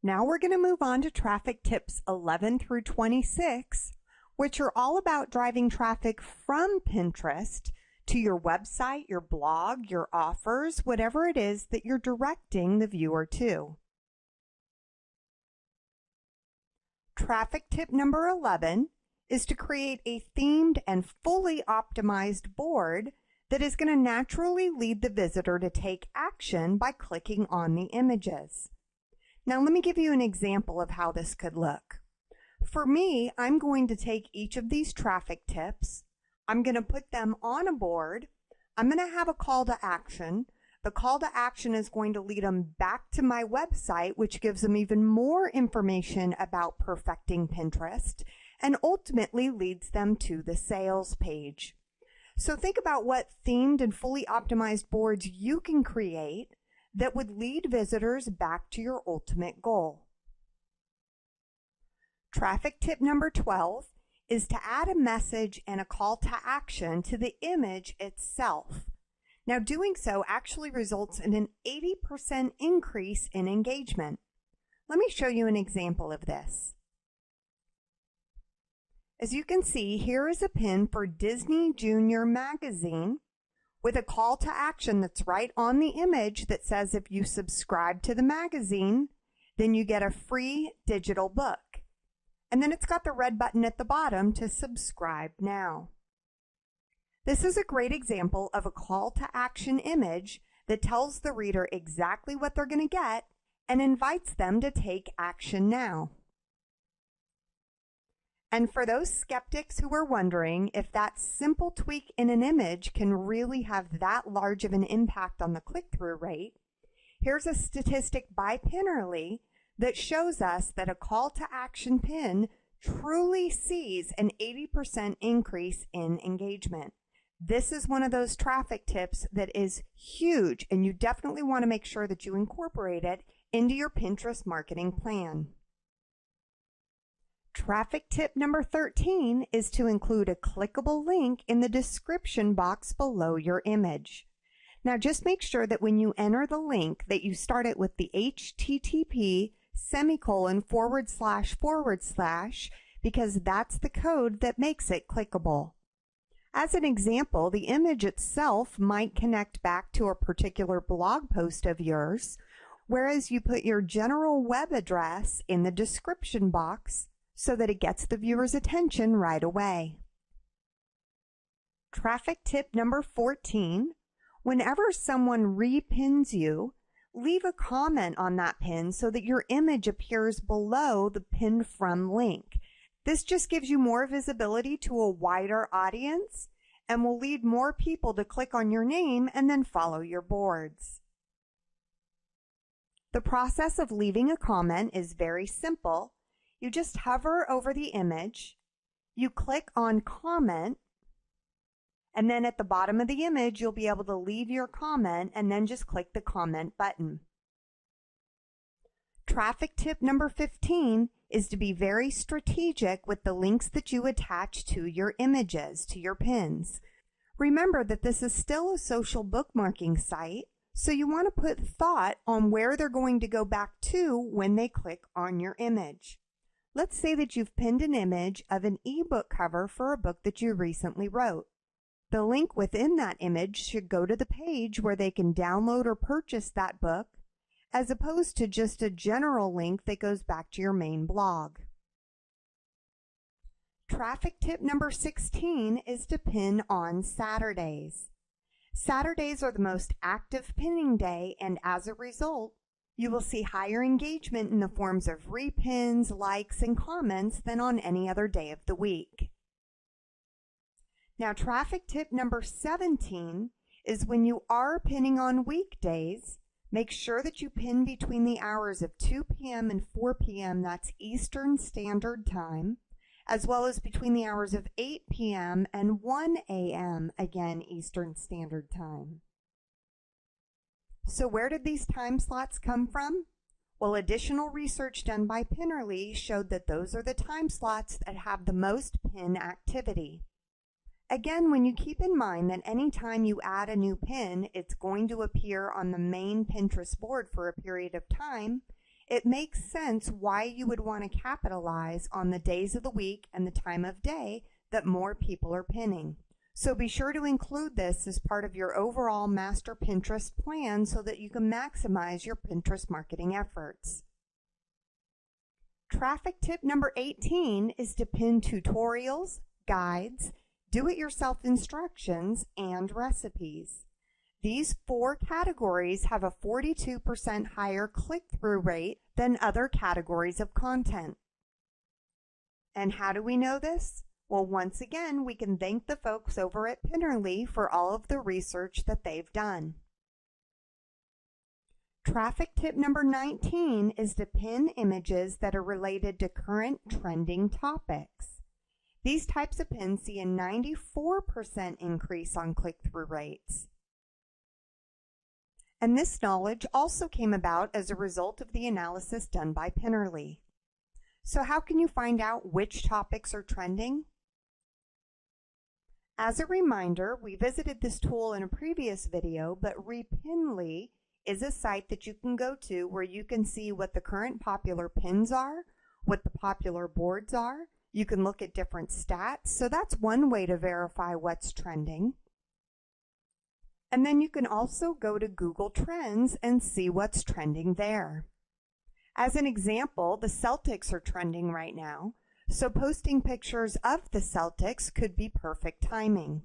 Now we're going to move on to traffic tips 11 through 26, which are all about driving traffic from Pinterest to your website, your blog, your offers, whatever it is that you're directing the viewer to. Traffic tip number 11 is to create a themed and fully optimized board that is going to naturally lead the visitor to take action by clicking on the images. Now let me give you an example of how this could look. For me, I'm going to take each of these traffic tips, I'm going to put them on a board, I'm going to have a call to action. The call to action is going to lead them back to my website, which gives them even more information about perfecting Pinterest, and ultimately leads them to the sales page. So think about what themed and fully optimized boards you can create that would lead visitors back to your ultimate goal. Traffic tip number 12 is to add a message and a call to action to the image itself. Now, doing so actually results in an 80% increase in engagement. Let me show you an example of this. As you can see, here is a pin for Disney Junior Magazine with a call to action that's right on the image that says if you subscribe to the magazine, then you get a free digital book. And then it's got the red button at the bottom to subscribe now. This is a great example of a call to action image that tells the reader exactly what they're going to get and invites them to take action now. And for those skeptics who are wondering if that simple tweak in an image can really have that large of an impact on the click-through rate, here's a statistic by Pinterly that shows us that a call to action pin truly sees an 80% increase in engagement. This is one of those traffic tips that is huge, and you definitely want to make sure that you incorporate it into your Pinterest marketing plan. Traffic tip number 13 is to include a clickable link in the description box below your image. Now just make sure that when you enter the link that you start it with the HTTP // because that's the code that makes it clickable. As an example, the image itself might connect back to a particular blog post of yours, whereas you put your general web address in the description box so that it gets the viewer's attention right away. Traffic tip number 14, whenever someone repins you, leave a comment on that pin so that your image appears below the pin from link. This just gives you more visibility to a wider audience and will lead more people to click on your name and then follow your boards. The process of leaving a comment is very simple. You just hover over the image, you click on comment, and then at the bottom of the image you'll be able to leave your comment and then just click the comment button. Traffic tip number 15 is to be very strategic with the links that you attach to your images, to your pins. Remember that this is still a social bookmarking site, so you want to put thought on where they're going to go back to when they click on your image. Let's say that you've pinned an image of an ebook cover for a book that you recently wrote. The link within that image should go to the page where they can download or purchase that book, as opposed to just a general link that goes back to your main blog. Traffic tip number 16 is to pin on Saturdays. Saturdays are the most active pinning day, and as a result, you will see higher engagement in the forms of repins, likes, and comments than on any other day of the week. Now, traffic tip number 17 is when you are pinning on weekdays, make sure that you pin between the hours of 2 p.m. and 4 p.m., that's Eastern Standard Time, as well as between the hours of 8 p.m. and 1 a.m., again Eastern Standard Time. So where did these time slots come from? Well, additional research done by Pinterly showed that those are the time slots that have the most pin activity. Again, when you keep in mind that anytime you add a new pin, it's going to appear on the main Pinterest board for a period of time, it makes sense why you would want to capitalize on the days of the week and the time of day that more people are pinning. So be sure to include this as part of your overall master Pinterest plan so that you can maximize your Pinterest marketing efforts. Traffic tip number 18 is to pin tutorials, guides, do-it-yourself instructions, and recipes. These 4 categories have a 42% higher click-through rate than other categories of content. And how do we know this? Well, once again, we can thank the folks over at Pinterly for all of the research that they've done. Traffic tip number 19 is to pin images that are related to current trending topics. These types of pins see a 94% increase on click-through rates. And this knowledge also came about as a result of the analysis done by Pinterly. So how can you find out which topics are trending? As a reminder, we visited this tool in a previous video, but Repinly is a site that you can go to where you can see what the current popular pins are, what the popular boards are. You can look at different stats, so that's one way to verify what's trending. And then you can also go to Google Trends and see what's trending there. As an example, the Celtics are trending right now, so posting pictures of the Celtics could be perfect timing.